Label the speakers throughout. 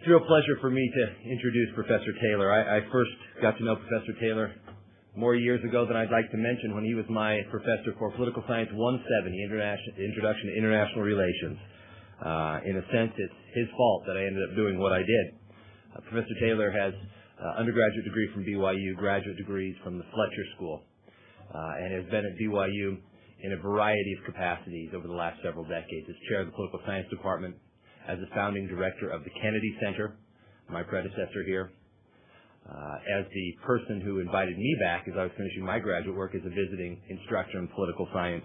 Speaker 1: It's a real pleasure for me to introduce Professor Taylor. I first got to know Professor Taylor more years ago than I'd like to mention when he was my professor for Political Science 170, Introduction to International Relations. In a sense, it's his fault that I ended up doing what I did. Professor Taylor has an undergraduate degree from BYU, graduate degrees from the Fletcher School, and has been at BYU in a variety of capacities over the last several decades as chair of the Political Science Department, as the founding director of the Kennedy Center, my predecessor here, as the person who invited me back as I was finishing my graduate work as a visiting instructor in political science,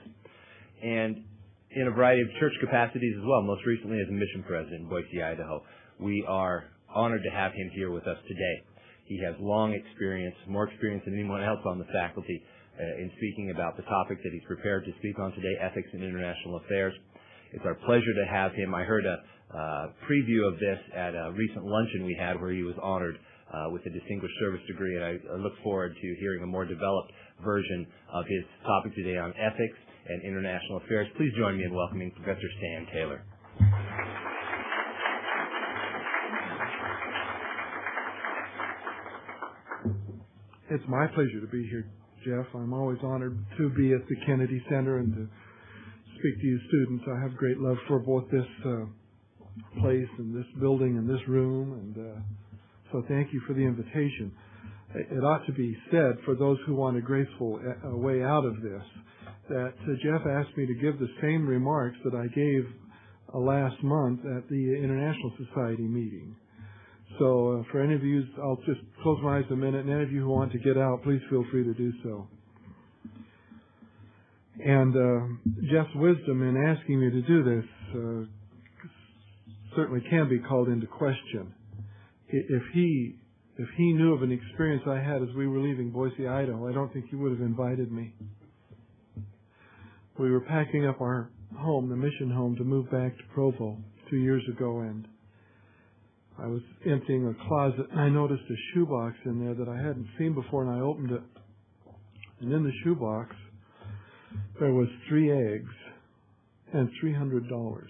Speaker 1: and in a variety of church capacities as well, most recently as a mission president in Boise, Idaho. We are honored to have him here with us today. He has long experience, more experience than anyone else on the faculty in speaking about the topic that he's prepared to speak on today, ethics in international affairs. It's our pleasure to have him. I heard a preview of this at a recent luncheon we had where he was honored with a Distinguished Service degree, and I look forward to hearing a more developed version of his topic today on ethics and international affairs. Please join me in welcoming Professor Stan Taylor.
Speaker 2: It's my pleasure to be here, Jeff. I'm always honored to be at the Kennedy Center and to speak to you students. I have great love for both this place and this building and this room, and so thank you for the invitation. It ought to be said, for those who want a graceful way out of this, that Jeff asked me to give the same remarks that I gave last month at the International Society meeting. So for any of you, I'll just close my eyes a minute, and any of you who want to get out, please feel free to do so. And Jeff's wisdom in asking me to do this certainly can be called into question. If he knew of an experience I had as we were leaving Boise, Idaho, I don't think he would have invited me. We were packing up our home, the mission home, to move back to Provo 2 years ago, and I was emptying a closet, and I noticed a shoebox in there that I hadn't seen before, and I opened it. And in the shoebox, there was 3 eggs and $300.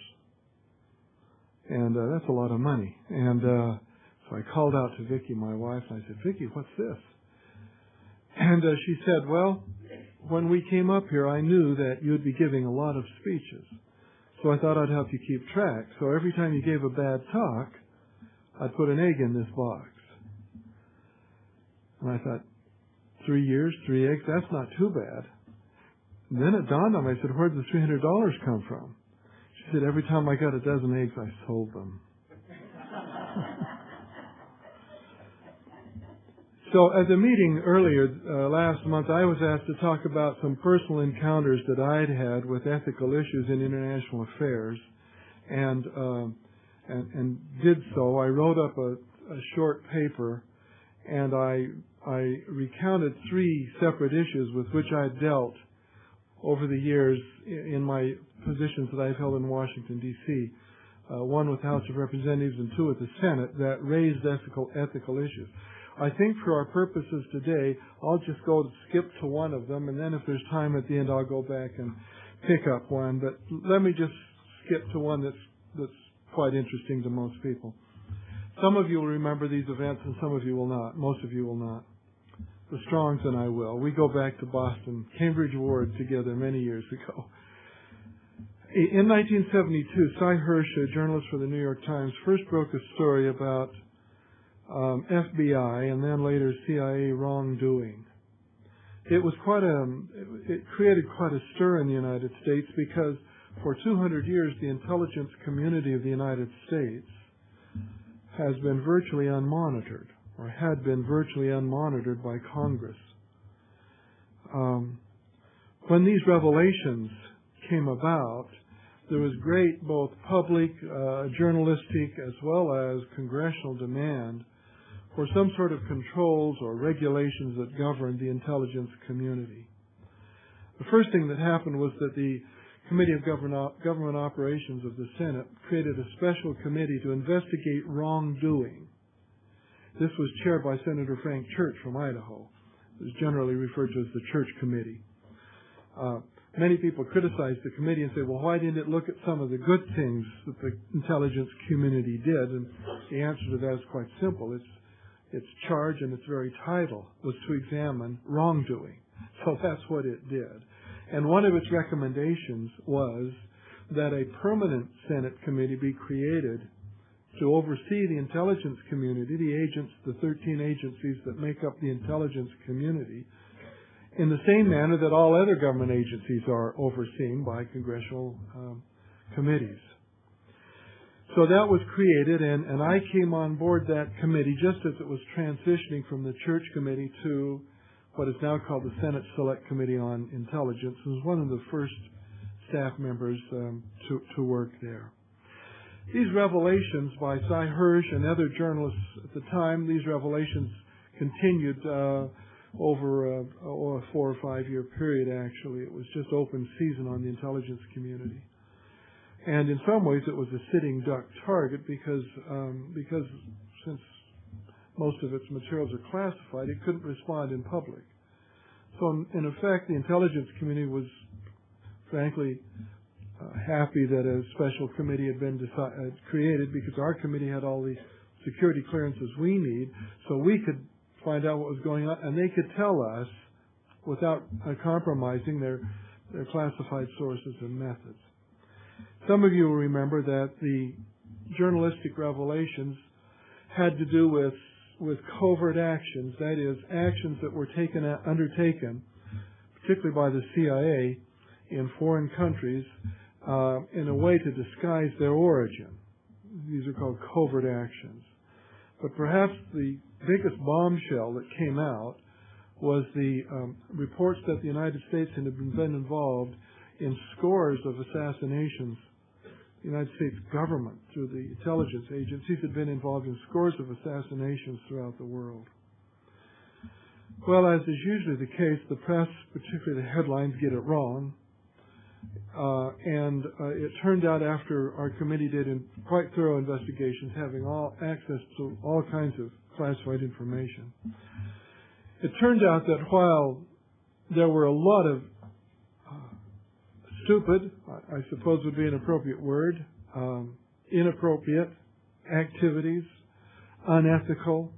Speaker 2: And that's a lot of money. And so I called out to Vicki, my wife, and I said, "Vicki, what's this?" And she said, "Well, when we came up here, I knew that you'd be giving a lot of speeches. So I thought I'd help you keep track. So every time you gave a bad talk, I'd put an egg in this box." And I thought, 3 years, 3 eggs, that's not too bad. And then it dawned on me, I said, "Where did the $300 come from?" She said, "Every time I got a dozen eggs, I sold them." So at the meeting earlier last month, I was asked to talk about some personal encounters that I'd had with ethical issues in international affairs, and did so. I wrote up a short paper, and I recounted 3 separate issues with which I dealt over the years in my positions that I've held in Washington, D.C., 1 with the House of Representatives and 2 with the Senate, that raised ethical issues. I think for our purposes today, I'll just skip to one of them, and then if there's time at the end, I'll go back and pick up one. But let me just skip to one that's quite interesting to most people. Some of you will remember these events, and some of you will not. Most of you will not. The Strongs and I will. We go back to Boston, Cambridge Ward together many years ago. In 1972, Cy Hirsch, a journalist for the New York Times, first broke a story about FBI and then later CIA wrongdoing. It created quite a stir in the United States because for 200 years the intelligence community of the United States has been virtually unmonitored, or had been virtually unmonitored by Congress. When these revelations came about, there was great both public, journalistic, as well as congressional demand for some sort of controls or regulations that governed the intelligence community. The first thing that happened was that the Committee of Government Operations of the Senate created a special committee to investigate wrongdoing. This was chaired by Senator Frank Church from Idaho. It was generally referred to as the Church Committee. many people criticize the committee and say, well, why didn't it look at some of the good things that the intelligence community did? And the answer to that is quite simple. Its charge and its very title was to examine wrongdoing. So that's what it did. And one of its recommendations was that a permanent Senate committee be created to oversee the intelligence community, the 13 agencies that make up the intelligence community, in the same manner that all other government agencies are overseen by congressional committees. So that was created, and I came on board that committee just as it was transitioning from the Church Committee to what is now called the Senate Select Committee on Intelligence. I was one of the first staff members to work there. These revelations by Cy Hirsch and other journalists at the time, these revelations continued over a 4 or 5 year period, actually. It was just open season on the intelligence community. And in some ways it was a sitting duck target because since most of its materials are classified, it couldn't respond in public. So in effect, the intelligence community was frankly happy that a special committee had been created, because our committee had all the security clearances we need, so we could find out what was going on, and they could tell us without compromising their classified sources and methods. Some of you will remember that the Journalistic Revelations had to do with covert actions, that is, actions that were undertaken, particularly by the CIA, in foreign countries in a way to disguise their origin. These are called covert actions. But perhaps the biggest bombshell that came out was the reports that the United States had been involved in scores of assassinations. The United States government, through the intelligence agencies, had been involved in scores of assassinations throughout the world. Well, as is usually the case, the press, particularly the headlines, get it wrong. And it turned out, after our committee did quite thorough investigations, having access to all kinds of classified information, it turned out that while there were a lot of stupid, I suppose would be an appropriate word, inappropriate activities, unethical,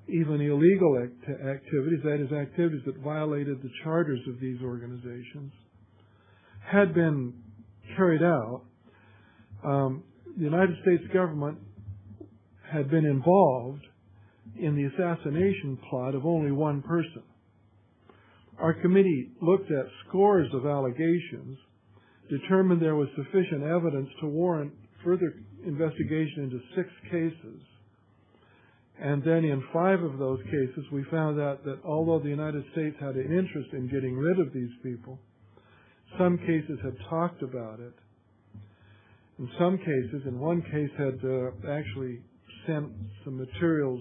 Speaker 2: even illegal activities, that is, activities that violated the charters of these organizations, had been carried out, the United States government had been involved in the assassination plot of only one person. Our committee looked at scores of allegations, determined there was sufficient evidence to warrant further investigation into 6 cases. And then in 5 of those cases, we found out that although the United States had an interest in getting rid of these people, some cases had talked about it. In some cases, in one case, had actually sent some materials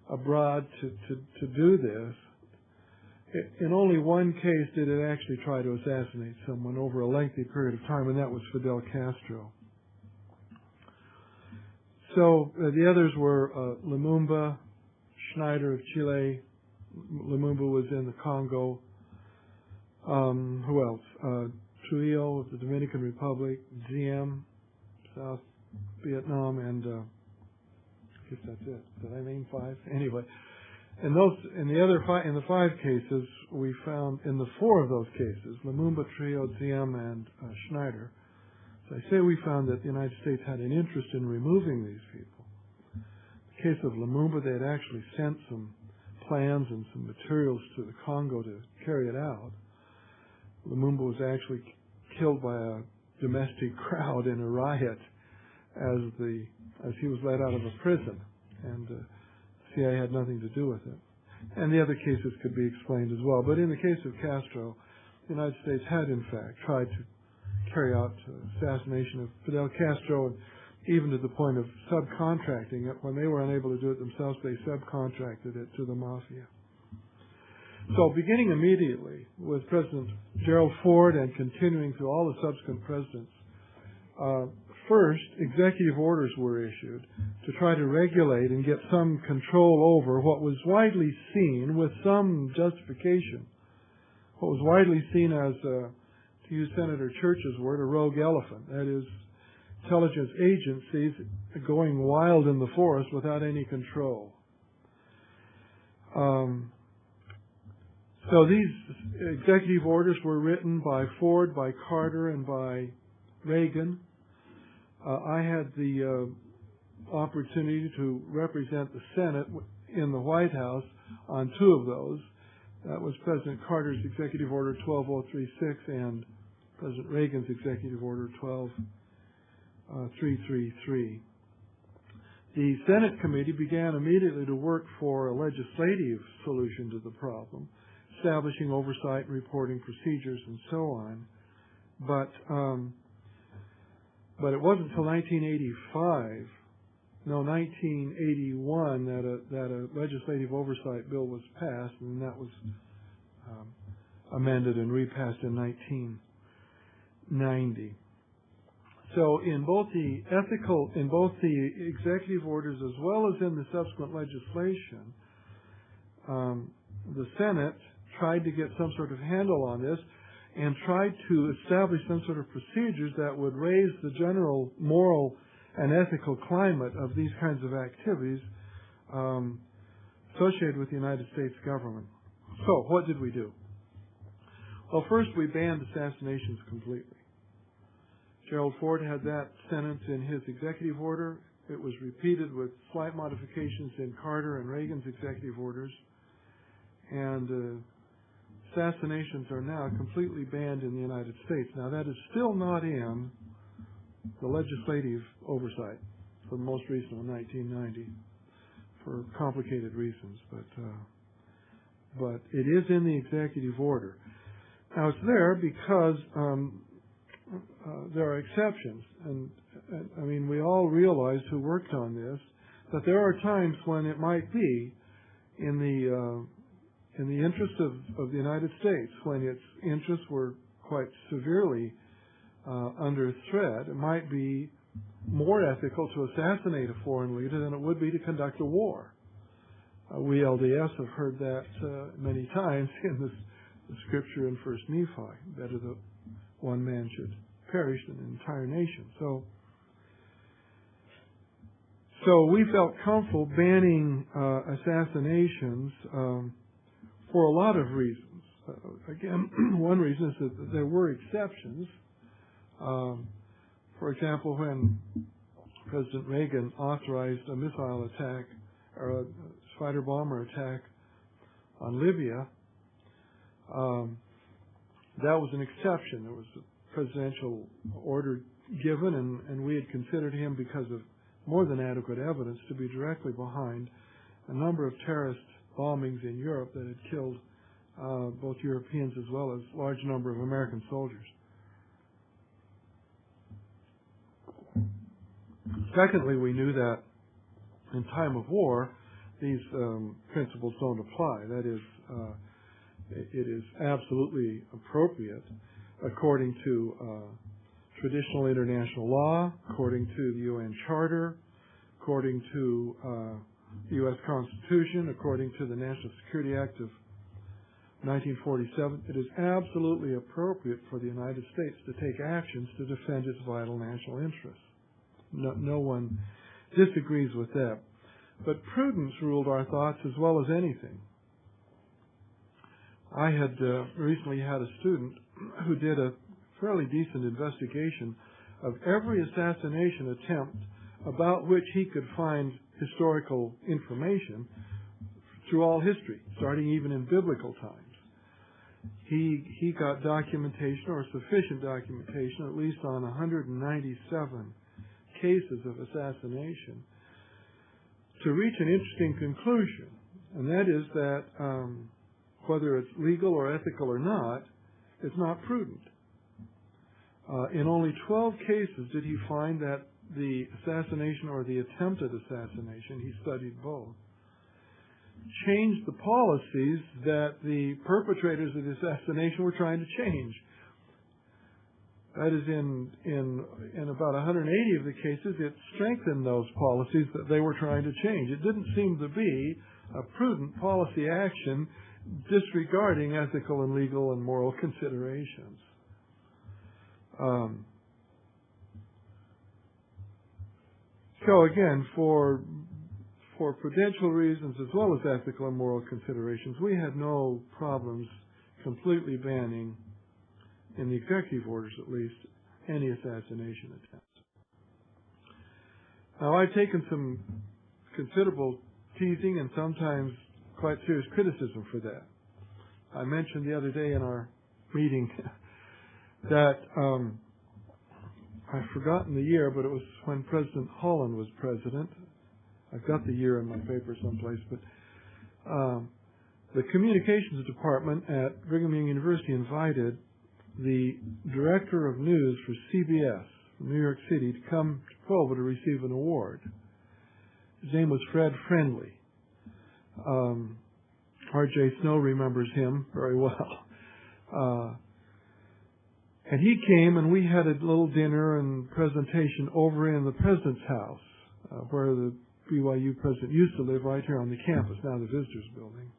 Speaker 2: abroad to do this. In only one case did it actually try to assassinate someone over a lengthy period of time, and that was Fidel Castro. So the others were Lumumba, Schneider of Chile. Lumumba was in the Congo. Who else? Trujillo of the Dominican Republic, Diem, South Vietnam, and I guess that's it. Did I name 5? Anyway, in the 5 cases, we found, in the 4 of those cases, Lumumba, Trujillo, Diem, and Schneider, so I say we found that the United States had an interest in removing these people. In the case of Lumumba, they had actually sent some plans and some materials to the Congo to carry it out. Lumumba was actually killed by a domestic crowd in a riot as he was let out of a prison, and the CIA had nothing to do with it. And the other cases could be explained as well. But in the case of Castro, the United States had in fact tried to carry out assassination of Fidel Castro, and even to the point of subcontracting it. When they were unable to do it themselves, they subcontracted it to the mafia. So beginning immediately with President Gerald Ford and continuing through all the subsequent presidents, first, executive orders were issued to try to regulate and get some control over what was widely seen, with some justification, what was widely seen as to use Senator Church's word, a rogue elephant. That is, intelligence agencies going wild in the forest without any control. So these executive orders were written by Ford, by Carter, and by Reagan. I had the opportunity to represent the Senate in the White House on two of those. That was President Carter's Executive Order 12036 and President Reagan's Executive Order 12333. The Senate committee began immediately to work for a legislative solution to the problem, establishing oversight and reporting procedures and so on. But it wasn't until 1981 that a legislative oversight bill was passed, and that was amended and repassed in 1990. So in both the executive orders as well as in the subsequent legislation, the Senate tried to get some sort of handle on this and tried to establish some sort of procedures that would raise the general moral and ethical climate of these kinds of activities associated with the United States government. So what did we do? Well, first we banned assassinations completely. Gerald Ford had that sentence in his executive order. It was repeated with slight modifications in Carter and Reagan's executive orders. And assassinations are now completely banned in the United States. Now, that is still not in the legislative oversight for the most recent one, 1990, for complicated reasons. But it is in the executive order. Now, it's there because there are exceptions, and I mean, we all realized who worked on this that there are times when it might be in the interest of the United States, when its interests were quite severely under threat. It might be more ethical to assassinate a foreign leader than it would be to conduct a war. We LDS have heard that many times in the scripture in 1 Nephi. Better that one man should perish than an entire nation. So we felt comfortable banning assassinations for a lot of reasons. Again, one reason is that there were exceptions. For example, when President Reagan authorized a missile attack or a fighter bomber attack on Libya, that was an exception. There was a presidential order given, and we had considered him, because of more than adequate evidence, to be directly behind a number of terrorist bombings in Europe that had killed both Europeans as well as a large number of American soldiers. Secondly, we knew that in time of war, these principles don't apply. That is, it is absolutely appropriate, according to traditional international law, according to the UN Charter, according to the U.S. Constitution, according to the National Security Act of 1947. It is absolutely appropriate for the United States to take actions to defend its vital national interests. No one disagrees with that. But prudence ruled our thoughts as well as anything. I had recently had a student who did a fairly decent investigation of every assassination attempt about which he could find historical information through all history, starting even in biblical times. He got documentation, or sufficient documentation, at least on 197 cases of assassination, to reach an interesting conclusion, and that is that whether it's legal or ethical or not, it's not prudent. In only 12 cases did he find that the assassination or the attempted assassination, he studied both, changed the policies that the perpetrators of the assassination were trying to change. That is, in about 180 of the cases, it strengthened those policies that they were trying to change. It didn't seem to be a prudent policy action disregarding ethical and legal and moral considerations. So again, for prudential reasons as well as ethical and moral considerations, we had no problems completely banning, in the executive orders at least, any assassination attempts. Now, I've taken some considerable teasing and sometimes quite serious criticism for that. I mentioned the other day in our meeting that I've forgotten the year, but it was when President Holland was president. I've got the year in my paper someplace, but the communications department at Brigham Young University invited the director of news for CBS from New York City to come to Provo to receive an award. His name was Fred Friendly. R.J. Snow remembers him very well. And he came, and we had a little dinner and presentation over in the president's house, where the BYU president used to live, right here on the campus, now the visitors building.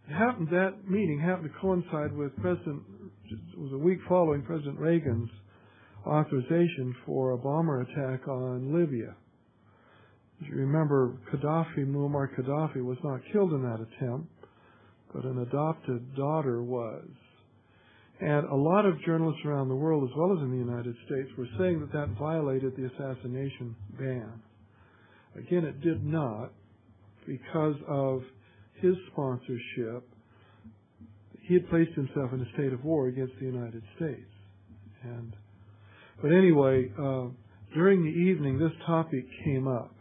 Speaker 2: That meeting happened to coincide with it was a week following President Reagan's authorization for a bomber attack on Libya. As you remember, Muammar Gaddafi was not killed in that attempt, but an adopted daughter was. And a lot of journalists around the world, as well as in the United States, were saying that that violated the assassination ban. Again, it did not, because of his sponsorship. He had placed himself in a state of war against the United States. But anyway, during the evening, this topic came up.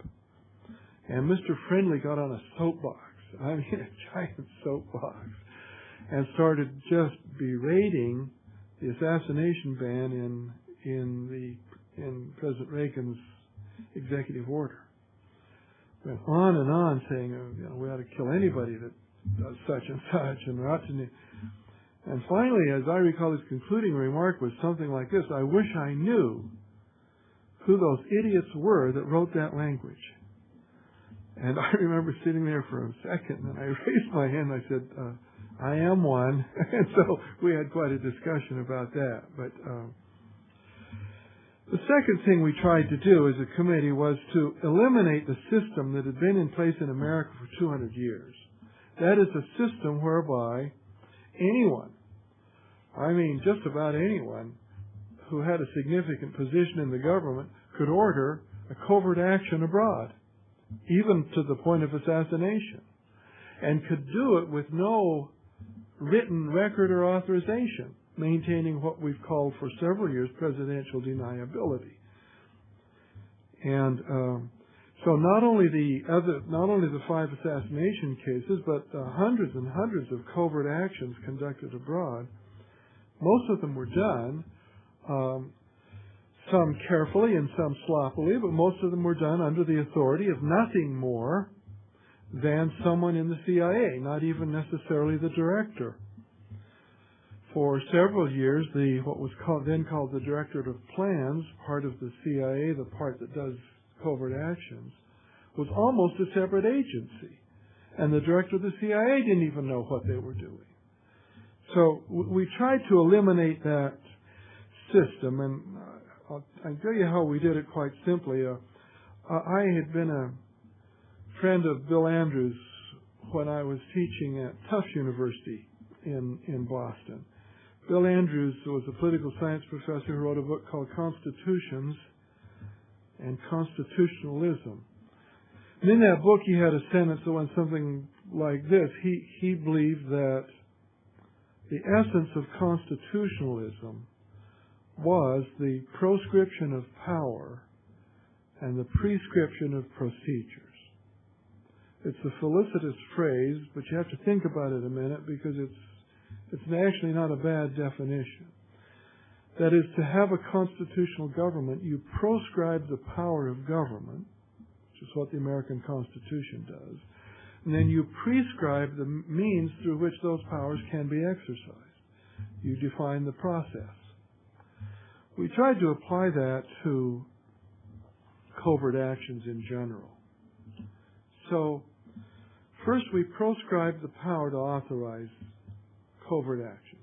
Speaker 2: And Mr. Friendly got on a soapbox, I mean a giant soapbox, and started just berating the assassination ban in President Reagan's executive order. Went on and on saying, we ought to kill anybody that does such and such, and finally, as I recall, his concluding remark was something like this: I wish I knew who those idiots were that wrote that language. And I remember sitting there for a second, and I raised my hand and I said, I am one. And so we had quite a discussion about that. But the second thing we tried to do as a committee was to eliminate the system that had been in place in America for 200 years. That is a system whereby anyone, I mean just about anyone, who had a significant position in the government could order a covert action abroad, even to the point of assassination, and could do it with no written record or authorization, maintaining what we've called for several years presidential deniability. And so not only the 5 assassination cases, but hundreds and hundreds of covert actions conducted abroad. Most of them were done, some carefully and some sloppily, but most of them were done under the authority of nothing more than someone in the CIA, not even necessarily the director. For several years, what was then called the Directorate of Plans, part of the CIA, the part that does covert actions, was almost a separate agency. And the director of the CIA didn't even know what they were doing. So we tried to eliminate that system, and I'll tell you how we did it quite simply. I had been a friend of Bill Andrews when I was teaching at Tufts University in Boston. Bill Andrews was a political science professor who wrote a book called Constitutions and Constitutionalism. And in that book he had a sentence that went something like this. He believed that the essence of constitutionalism was the proscription of power and the prescription of procedures. It's a felicitous phrase, but you have to think about it a minute because it's actually not a bad definition. That is, to have a constitutional government, you proscribe the power of government, which is what the American Constitution does, and then you prescribe the means through which those powers can be exercised. You define the process. We tried to apply that to covert actions in general. So, first we proscribed the power to authorize covert actions.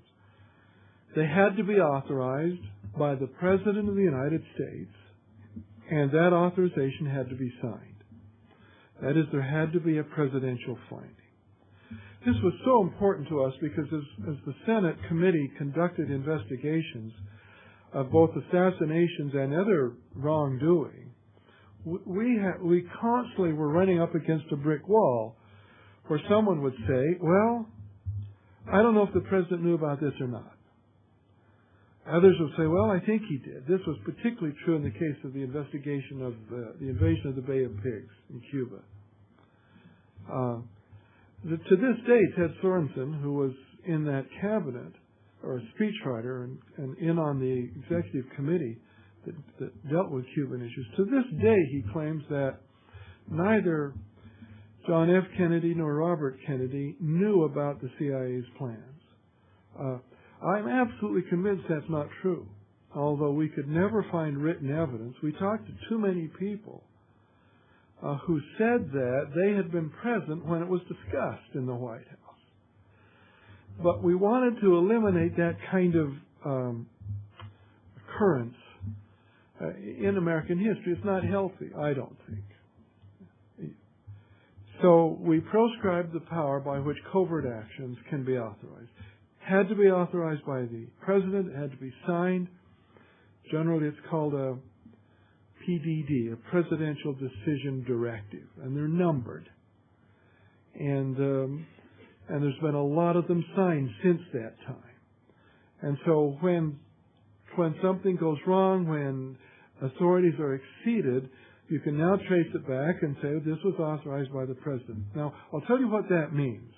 Speaker 2: They had to be authorized by the President of the United States, and that authorization had to be signed. That is, there had to be a presidential finding. This was so important to us because as the Senate committee conducted investigations of both assassinations and other wrongdoing, we constantly were running up against a brick wall where someone would say, well, I don't know if the president knew about this or not. Others would say, well, I think he did. This was particularly true in the case of the investigation of the invasion of the Bay of Pigs in Cuba. To this day, Ted Sorensen, who was in that cabinet, or a speechwriter and in on the executive committee that dealt with Cuban issues, to this day he claims that neither John F. Kennedy nor Robert Kennedy knew about the CIA's plans. I'm absolutely convinced that's not true. Although we could never find written evidence, we talked to too many people who said that they had been present when it was discussed in the White House. But we wanted to eliminate that kind of occurrence in American history. It's not healthy, I don't think. So we proscribed the power by which covert actions can be authorized. Had to be authorized by the President, it had to be signed. Generally, it's called a PDD, a Presidential Decision Directive, and they're numbered. And there's been a lot of them signed since that time. And so when something goes wrong, when authorities are exceeded, you can now trace it back and say this was authorized by the President. Now, I'll tell you what that means,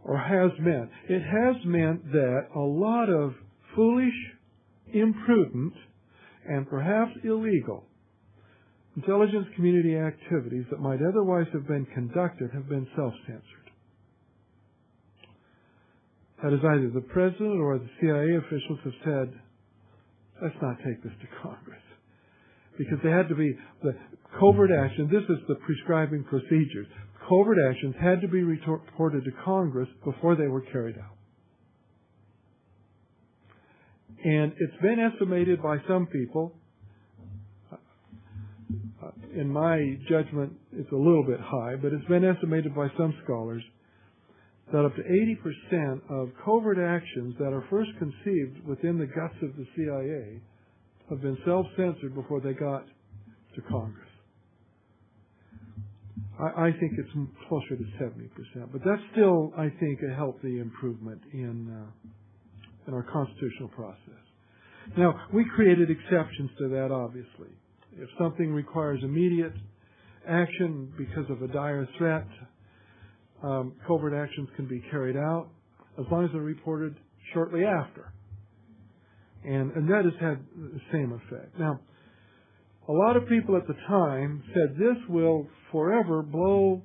Speaker 2: or has meant. It has meant that a lot of foolish, imprudent, and perhaps illegal intelligence community activities that might otherwise have been conducted have been self-censored. That is, either the President or the CIA officials have said, let's not take this to Congress. Because they had to be, the covert action, this is the prescribing procedures. Covert actions had to be reported to Congress before they were carried out. And it's been estimated by some people, in my judgment it's a little bit high, but it's been estimated by some scholars that up to 80% of covert actions that are first conceived within the guts of the CIA have been self-censored before they got to Congress. I think it's closer to 70%, but that's still, I think, a healthy improvement in our constitutional process. Now, we created exceptions to that, obviously. If something requires immediate action because of a dire threat, covert actions can be carried out as long as they're reported shortly after. And that has had the same effect. Now, a lot of people at the time said this will forever blow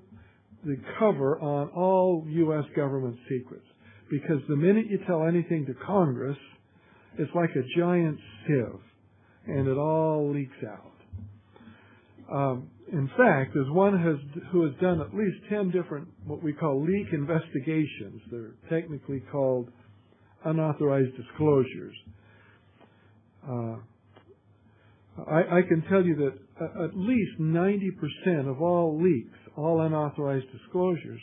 Speaker 2: the cover on all U.S. government secrets, because the minute you tell anything to Congress, it's like a giant sieve, and it all leaks out. In fact, there's one who has done at least 10 different what we call leak investigations. They're technically called unauthorized disclosures. I can tell you that at least 90% of all leaks, all unauthorized disclosures,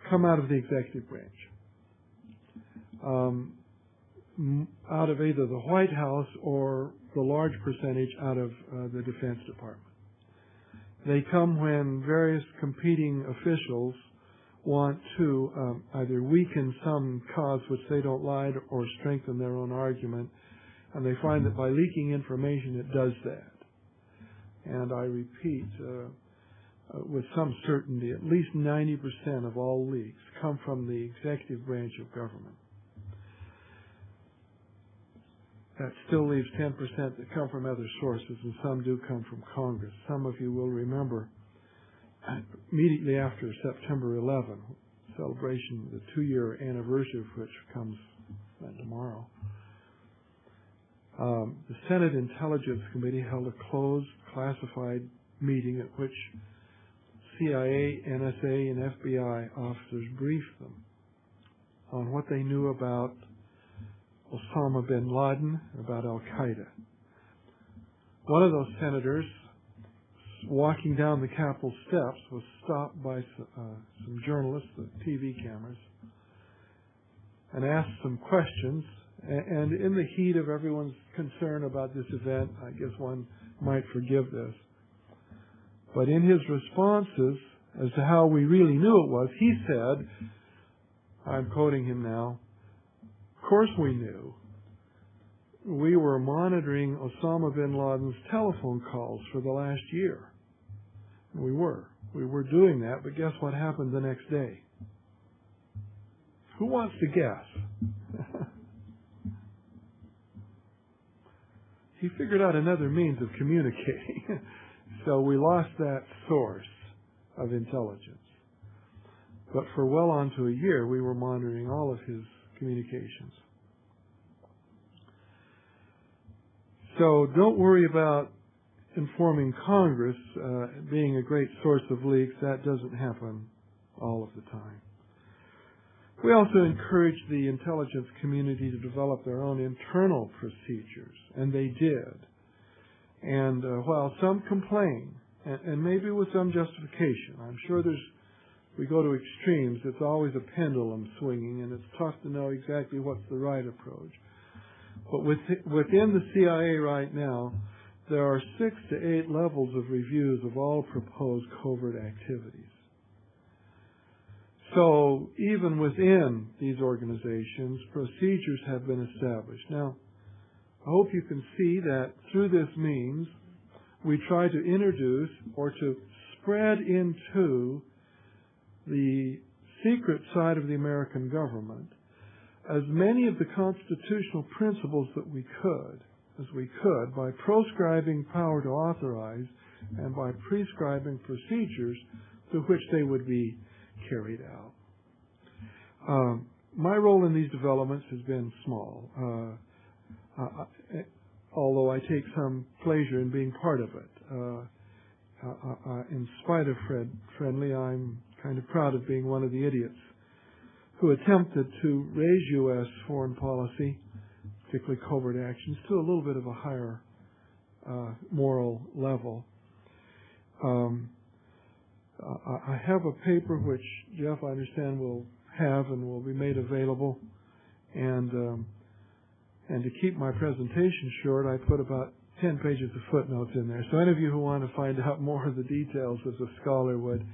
Speaker 2: come out of the executive branch. Out of either the White House or the large percentage out of the Defense Department. They come when various competing officials want to either weaken some cause which they don't like or strengthen their own argument, and they find that by leaking information it does that. And I repeat, with some certainty, at least 90% of all leaks come from the executive branch of government. That still leaves 10% that come from other sources, and some do come from Congress. Some of you will remember immediately after September 11, celebration, the 2-year anniversary of which comes tomorrow, the Senate Intelligence Committee held a closed, classified meeting at which CIA, NSA, and FBI officers briefed them on what they knew about Osama bin Laden, about Al-Qaeda. One of those senators, walking down the Capitol steps, was stopped by some journalists, the TV cameras, and asked some questions. And in the heat of everyone's concern about this event, I guess one might forgive this. But in his responses as to how we really knew it was, he said, I'm quoting him now, "Of course we knew. We were monitoring Osama bin Laden's telephone calls for the last year." We were doing that, but guess what happened the next day? Who wants to guess? He figured out another means of communicating. So we lost that source of intelligence. But for well on to a year, we were monitoring all of his communications. So don't worry about informing Congress being a great source of leaks. That doesn't happen all of the time. We also encourage the intelligence community to develop their own internal procedures, and they did. And while some complain, and maybe with some justification, I'm sure we go to extremes. It's always a pendulum swinging, and it's tough to know exactly what's the right approach. But within the CIA right now, there are 6 to 8 levels of reviews of all proposed covert activities. So even within these organizations, procedures have been established. Now, I hope you can see that through this means, we try to introduce or to spread into the secret side of the American government as many of the constitutional principles that we could by proscribing power to authorize and by prescribing procedures through which they would be carried out. My role in these developments has been small, although I take some pleasure in being part of it. In spite of Fred Friendly, I'm kind of proud of being one of the idiots who attempted to raise U.S. foreign policy, particularly covert actions, to a little bit of a higher moral level. I have a paper which Jeff, I understand, will have and will be made available. And to keep my presentation short, I put about 10 pages of footnotes in there. So any of you who want to find out more of the details as a scholar would,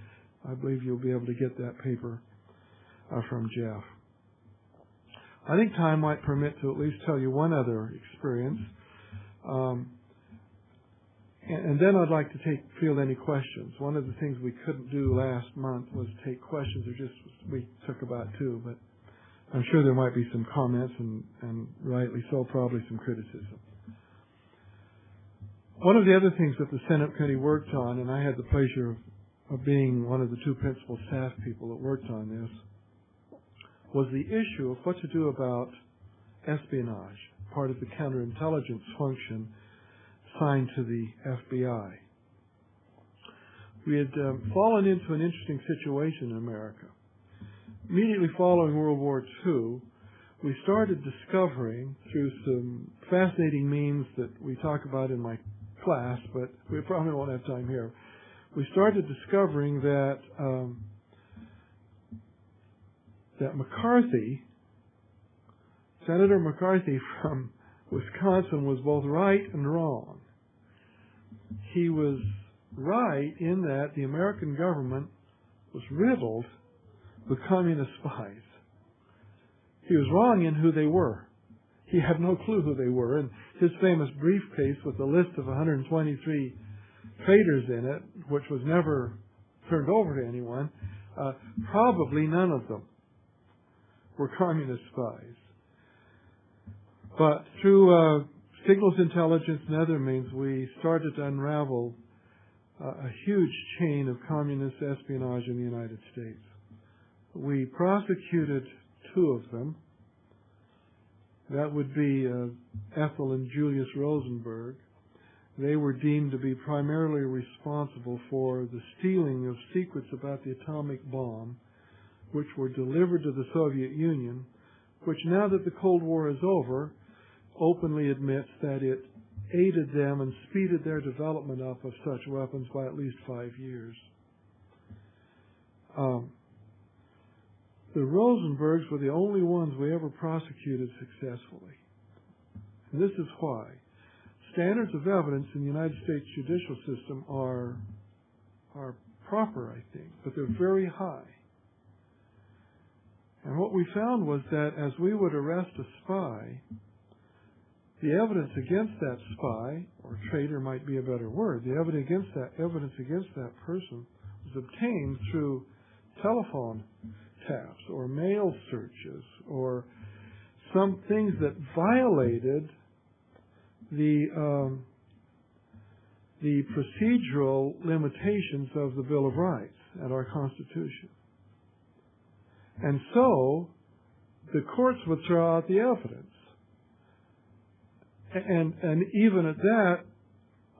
Speaker 2: I believe you'll be able to get that paper from Jeff. I think time might permit to at least tell you one other experience. And then I'd like to field any questions. One of the things we couldn't do last month was take questions, we took about 2, but I'm sure there might be some comments and rightly so, probably some criticism. One of the other things that the Senate Committee worked on, and I had the pleasure of being one of the 2 principal staff people that worked on this, was the issue of what to do about espionage, part of the counterintelligence function assigned to the FBI. We had fallen into an interesting situation in America. Immediately following World War II, we started discovering through some fascinating means that we talk about in my class, but we probably won't have time here. We started discovering that McCarthy, Senator McCarthy from Wisconsin, was both right and wrong. He was right in that the American government was riddled with communist spies. He was wrong in who they were. He had no clue who they were. And his famous briefcase with a list of 123 traitors in it, which was never turned over to anyone, probably none of them were communist spies. But through signals intelligence and other means, we started to unravel a huge chain of communist espionage in the United States. We prosecuted 2 of them. That would be Ethel and Julius Rosenberg. They were deemed to be primarily responsible for the stealing of secrets about the atomic bomb, which were delivered to the Soviet Union which now that the Cold War is over, openly admits that it aided them and speeded their development up of such weapons by at least 5 years. The Rosenbergs were the only ones we ever prosecuted successfully. And this is why. Standards of evidence in the United States judicial system are proper, I think, but they're very high. And what we found was that as we would arrest a spy, the evidence against that spy, or traitor might be a better word, the evidence against that person was obtained through telephone taps or mail searches or some things that violated the procedural limitations of the Bill of Rights and our Constitution. And so the courts would throw out the evidence. And even at that,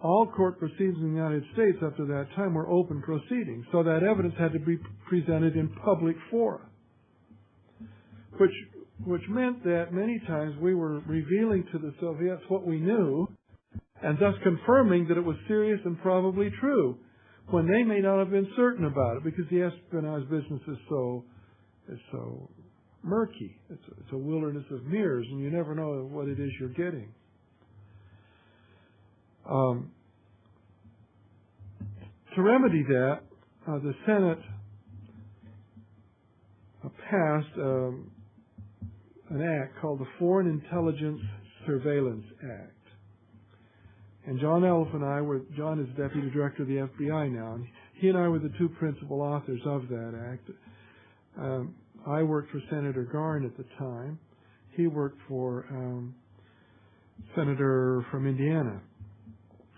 Speaker 2: all court proceedings in the United States up to that time were open proceedings. So that evidence had to be presented in public fora, which meant that many times we were revealing to the Soviets what we knew and thus confirming that it was serious and probably true when they may not have been certain about it because the espionage business is so murky. It's a wilderness of mirrors and you never know what it is you're getting. To remedy that, the Senate passed an act called the Foreign Intelligence Surveillance Act. And John Elf and I were, John is Deputy Director of the FBI now, and he and I were the two principal authors of that act. I worked for Senator Garn at the time. He worked for Senator from Indiana,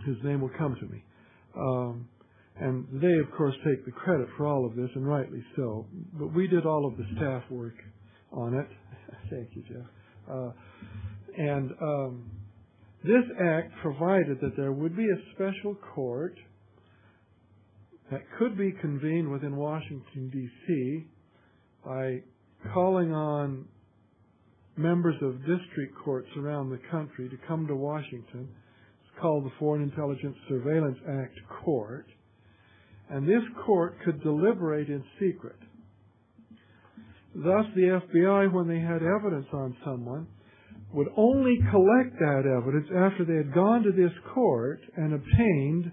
Speaker 2: whose name will come to me. And they, of course, take the credit for all of this, and rightly so. But we did all of the staff work on it. Thank you, Jeff. This act provided that there would be a special court that could be convened within Washington, D.C. by calling on members of district courts around the country to come to Washington. It's called the Foreign Intelligence Surveillance Act Court. And this court could deliberate in secret. Thus, the FBI, when they had evidence on someone, would only collect that evidence after they had gone to this court and obtained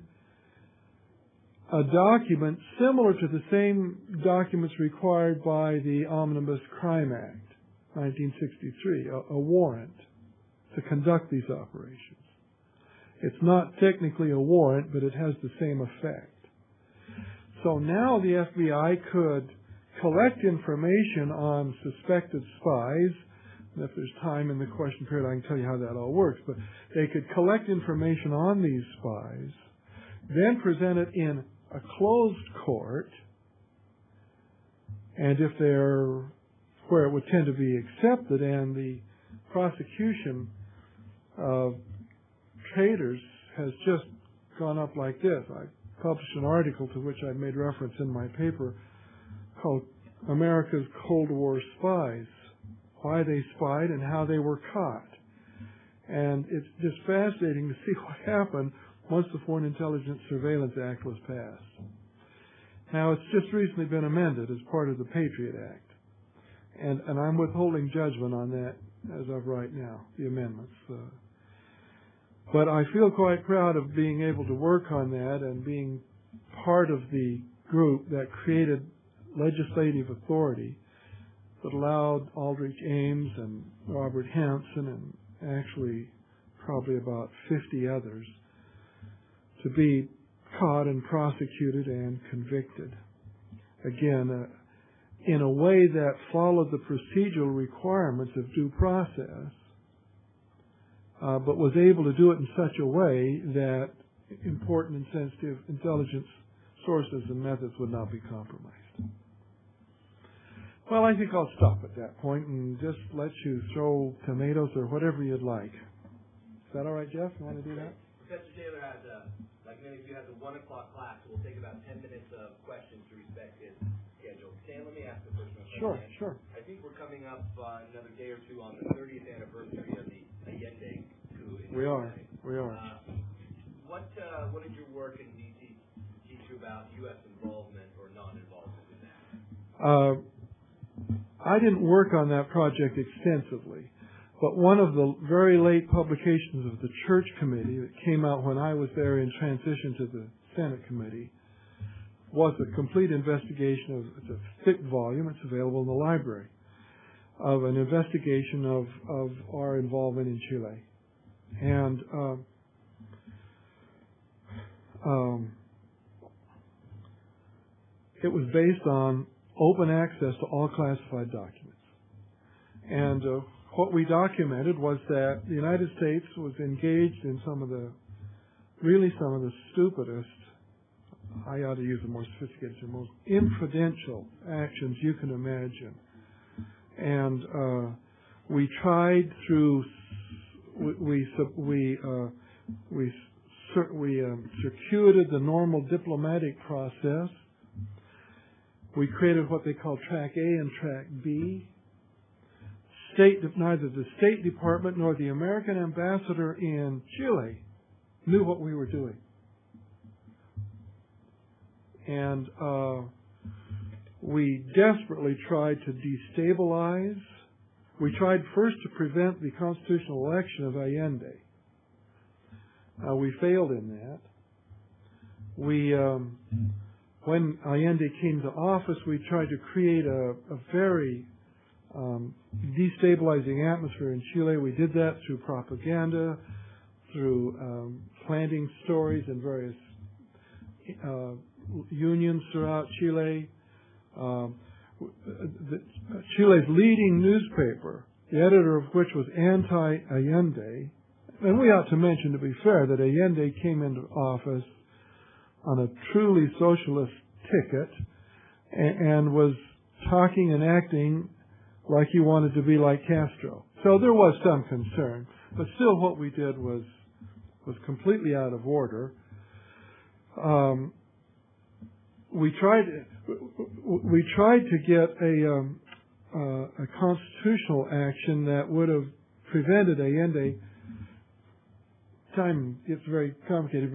Speaker 2: a document similar to the same documents required by the Omnibus Crime Act, 1963, a warrant to conduct these operations. It's not technically a warrant, but it has the same effect. So now the FBI could collect information on suspected spies. And if there's time in the question period, I can tell you how that all works. But they could collect information on these spies, then present it in a closed court, and if they're where it would tend to be accepted, and the prosecution of traitors has just gone up like this. I published an article to which I made reference in my paper called America's Cold War Spies, why they spied and how they were caught. And it's just fascinating to see what happened once the Foreign Intelligence Surveillance Act was passed. Now, it's just recently been amended as part of the Patriot Act. And I'm withholding judgment on that as of right now, the amendments. But I feel quite proud of being able to work on that and being part of the group that created legislative authority that allowed Aldrich Ames and Robert Hansen and actually probably about 50 others to be caught and prosecuted and convicted. Again, in a way that followed the procedural requirements of due process, but was able to do it in such a way that important and sensitive intelligence sources and methods would not be compromised. Well, I think I'll stop at that point and just let you throw tomatoes or whatever you'd like. Is that all right, Jeff? You want to do that?
Speaker 1: Professor Taylor has, like many of you, has a 1 o'clock class, so we'll take about 10 minutes of questions to respect his schedule. Dan, let me ask the first one.
Speaker 2: Sure.
Speaker 1: I think we're we're coming up another day or two on the 30th anniversary of the Allende coup in
Speaker 2: We are. What
Speaker 1: did your work in D.C. teach you about U.S. involvement or non-involvement in that?
Speaker 2: I didn't work on that project extensively, but one of the very late publications of the Church Committee that came out when I was there in transition to the Senate Committee was a complete investigation it's a thick volume, it's available in the library, of an investigation of our involvement in Chile. And it was based on open access to all classified documents. And what we documented was that the United States was engaged in some of the stupidest, I ought to use a more sophisticated term, most imprudential actions you can imagine. And we tried through, we circuited the normal diplomatic process. We created what they call Track A and Track B. Neither the State Department nor the American ambassador in Chile knew what we were doing. And we desperately tried to destabilize. We tried first to prevent the constitutional election of Allende. We failed in that. When Allende came to office, we tried to create a very destabilizing atmosphere in Chile. We did that through propaganda, through planting stories in various unions throughout Chile. Chile's leading newspaper, the editor of which was anti-Allende, and we ought to mention, to be fair, that Allende came into office on a truly socialist ticket and was talking and acting like he wanted to be like Castro. So there was some concern, but still what we did was completely out of order. We tried to get a constitutional action that would have prevented Allende. Time gets very complicated,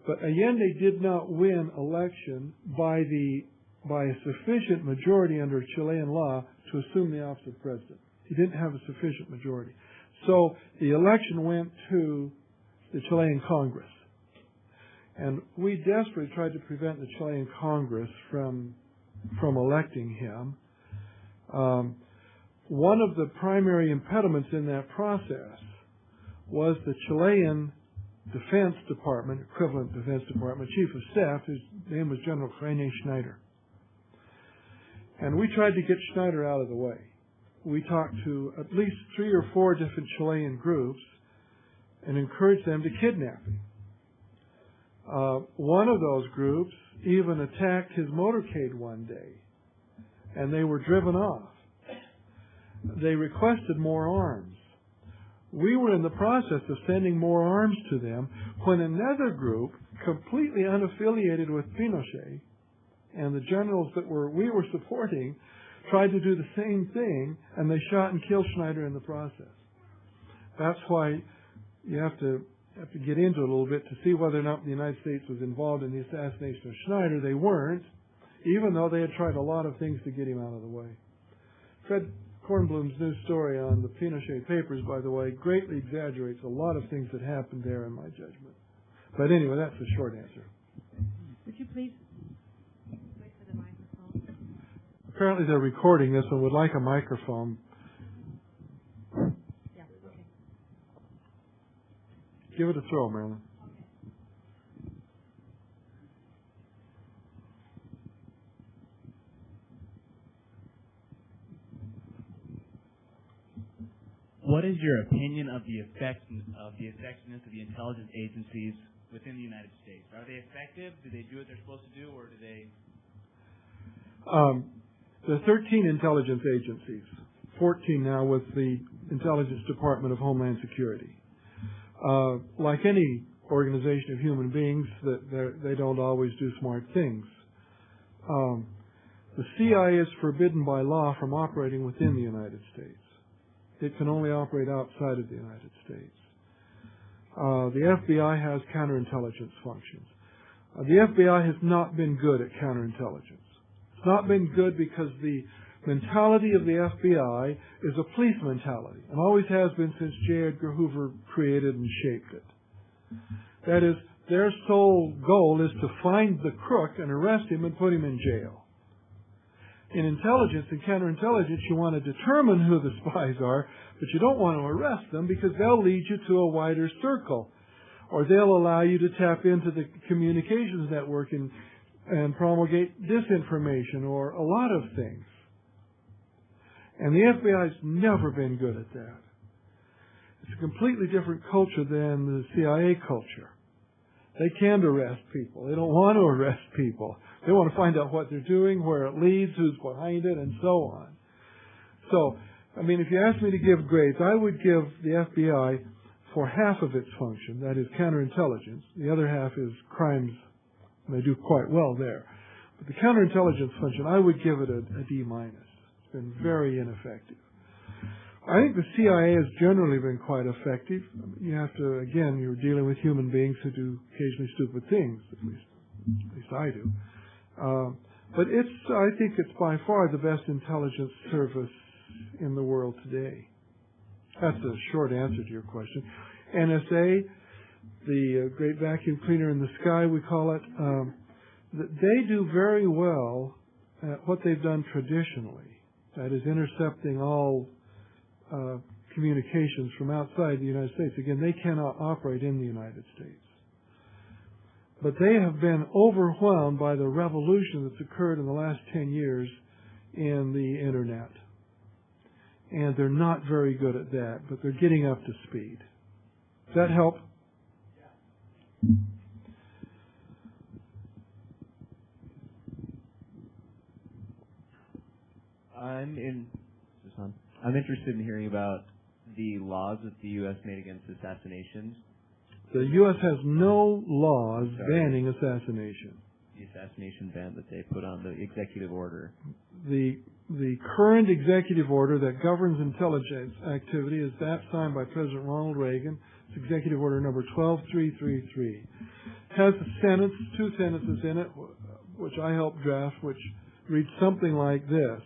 Speaker 2: but Allende did not win election by a sufficient majority under Chilean law to assume the office of president. He didn't have a sufficient majority. So the election went to the Chilean Congress. And we desperately tried to prevent the Chilean Congress from electing him. One of the primary impediments in that process was the Chilean Defense Department, equivalent Defense Department, Chief of Staff, whose name was General René Schneider. And we tried to get Schneider out of the way. We talked to at least 3 or 4 different Chilean groups and encouraged them to kidnap him. One of those groups even attacked his motorcade one day, and they were driven off. They requested more arms. We were in the process of sending more arms to them when another group, completely unaffiliated with Pinochet, and the generals that we were supporting, tried to do the same thing, and they shot and killed Schneider in the process. That's why you have to get into it a little bit to see whether or not the United States was involved in the assassination of Schneider. They weren't, even though they had tried a lot of things to get him out of the way. Fred Kornblum's new story on the Pinochet papers, by the way, greatly exaggerates a lot of things that happened there in my judgment. But anyway, that's the short answer.
Speaker 3: Would you please wait for the microphone?
Speaker 2: Apparently they're recording this and would like a microphone.
Speaker 3: Yeah, okay.
Speaker 2: Give it a throw, Marilyn.
Speaker 4: What is your opinion of the effectiveness of the intelligence agencies within the United States? Are they effective? Do they do what they're supposed to do, or do they?
Speaker 2: There are 13 intelligence agencies, 14 now with the Intelligence Department of Homeland Security. Like any organization of human beings, they don't always do smart things. The CIA is forbidden by law from operating within the United States. It can only operate outside of the United States. The FBI has counterintelligence functions. The FBI has not been good at counterintelligence. It's not been good because the mentality of the FBI is a police mentality, and always has been since J. Edgar Hoover created and shaped it. That is, their sole goal is to find the crook and arrest him and put him in jail. In intelligence and counterintelligence, you want to determine who the spies are, but you don't want to arrest them because they'll lead you to a wider circle, or they'll allow you to tap into the communications network and promulgate disinformation, or a lot of things. And the FBI's never been good at that. It's a completely different culture than the CIA culture. They can't arrest people. They don't want to arrest people. They want to find out what they're doing, where it leads, who's behind it, and so on. So, I mean, if you ask me to give grades, I would give the FBI for half of its function, that is counterintelligence. The other half is crimes, and they do quite well there. But the counterintelligence function, I would give it a D minus. It's been very ineffective. I think the CIA has generally been quite effective. You have to, again, you're dealing with human beings who do occasionally stupid things, at least I do. But I think it's by far the best intelligence service in the world today. That's a short answer to your question. NSA, the great vacuum cleaner in the sky, we call it, they do very well at what they've done traditionally. That is intercepting all communications from outside the United States. Again, they cannot operate in the United States. But they have been overwhelmed by the revolution that's occurred in the last 10 years in the Internet. And they're not very good at that, but they're getting up to speed. Does that help?
Speaker 5: I'm interested in hearing about the laws that the U.S. made against assassinations.
Speaker 2: The U.S. has no laws banning assassination.
Speaker 5: The assassination ban that they put on the executive order.
Speaker 2: The current executive order that governs intelligence activity is that signed by President Ronald Reagan. It's executive order number 12333. It has two sentences in it, which I helped draft, which reads something like this.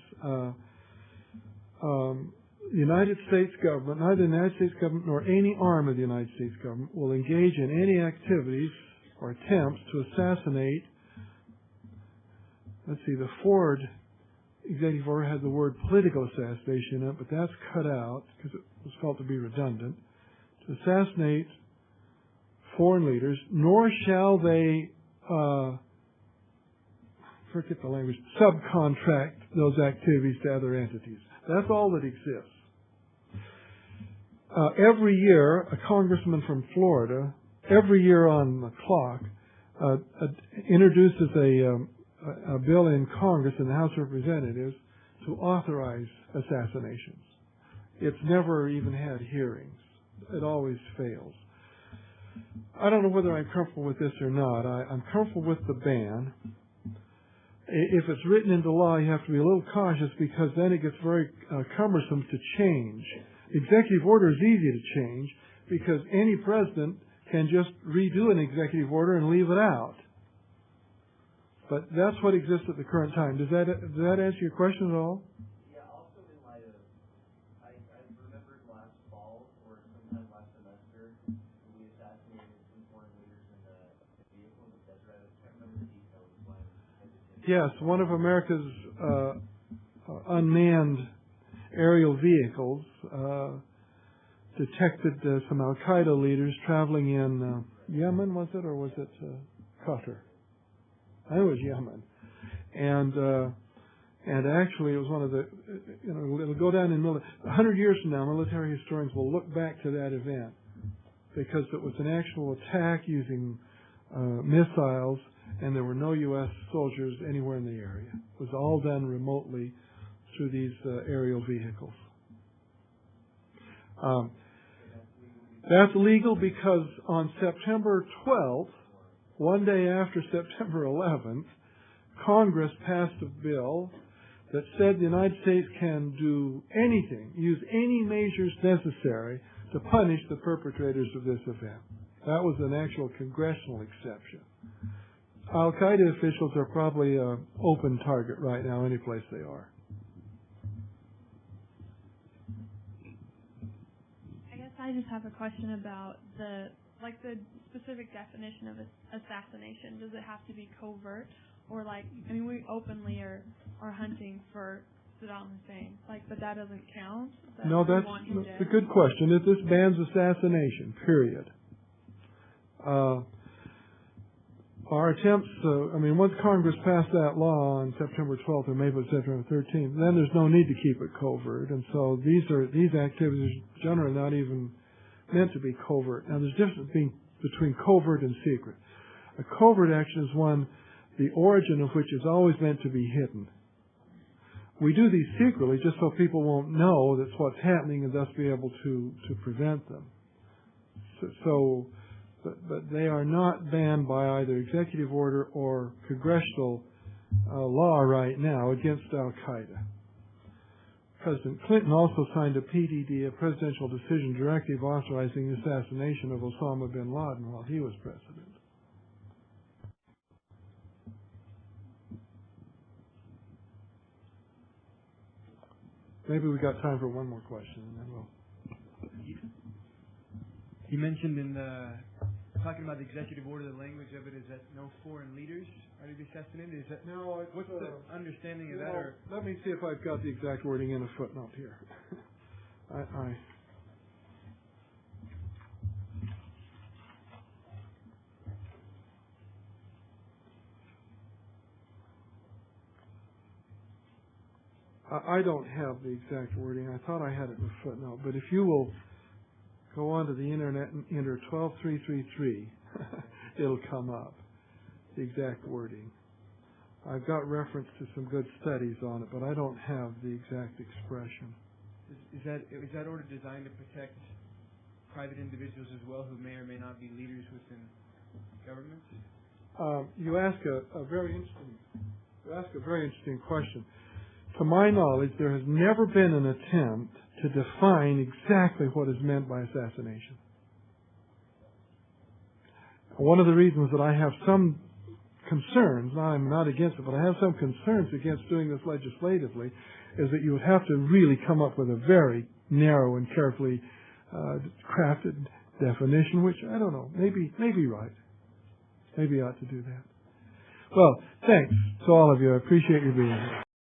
Speaker 2: The United States government, neither the United States government nor any arm of the United States government will engage in any activities or attempts to assassinate. Let's see, the Ford executive order had the word political assassination in it, but that's cut out because it was felt to be redundant. To assassinate foreign leaders, nor shall they, forget the language, subcontract those activities to other entities. That's all that exists. Every year, a congressman from Florida, every year on the clock, introduces a bill in Congress, in the House of Representatives, to authorize assassinations. It's never even had hearings. It always fails. I don't know whether I'm comfortable with this or not. I'm comfortable with the ban. If it's written into law, you have to be a little cautious because then it gets very cumbersome to change. Executive order is easy to change because any president can just redo an executive order and leave it out. But that's what exists at the current time. Does that answer your question at all?
Speaker 5: Yeah, also in light of, I remembered last fall or sometime last semester, we assassinated some foreign leaders in a vehicle in the desert. I can't remember the details. Why I'm hesitating.
Speaker 2: Yes, one of America's unmanned aerial vehicles detected some Al-Qaeda leaders traveling in Yemen, was it, or was it Qatar? I think it was Yemen. And actually it was one of the, it'll go down in 100 years from now, military historians will look back to that event because it was an actual attack using missiles, and there were no U.S. soldiers anywhere in the area. It was all done remotely through these aerial vehicles. That's legal because on September 12th, one day after September 11th, Congress passed a bill that said the United States can do anything, use any measures necessary to punish the perpetrators of this event. That was an actual congressional exception. Al-Qaeda officials are probably an open target right now, any place they are.
Speaker 3: I guess I just have a question about the specific definition of assassination. Does it have to be covert, or we openly are hunting for Saddam Hussein, but that doesn't count?
Speaker 2: No, that's a good question. If this bans assassination, period. Our attempts, once Congress passed that law on September 12th or maybe September 13th, then there's no need to keep it covert. And so these activities are generally not even meant to be covert. Now, there's a difference between covert and secret. A covert action is one, the origin of which is always meant to be hidden. We do these secretly just so people won't know that's what's happening and thus be able to prevent them. But they are not banned by either executive order or congressional law right now against Al-Qaeda. President Clinton also signed a PDD, a Presidential Decision Directive, authorizing the assassination of Osama bin Laden while he was president. Maybe we got time for one more question, and then we'll...
Speaker 6: You mentioned in talking about the executive order, the language of it is that no foreign leaders are to be assassinated. Is that what's the understanding of that? Or
Speaker 2: let me see if I've got the exact wording in a footnote here. I don't have the exact wording. I thought I had it in a footnote, but if you will go onto the internet and enter 12333, it'll come up, the exact wording. I've got reference to some good studies on it, but I don't have the exact expression.
Speaker 6: Is that order designed to protect private individuals as well who may or may not be leaders within governments?
Speaker 2: You ask a very interesting question. To my knowledge, there has never been an attempt to define exactly what is meant by assassination. One of the reasons that I have some concerns, I'm not against it, but I have some concerns against doing this legislatively, is that you would have to really come up with a very narrow and carefully crafted definition, which, I don't know, maybe right. Maybe I ought to do that. Well, thanks to all of you. I appreciate you being here.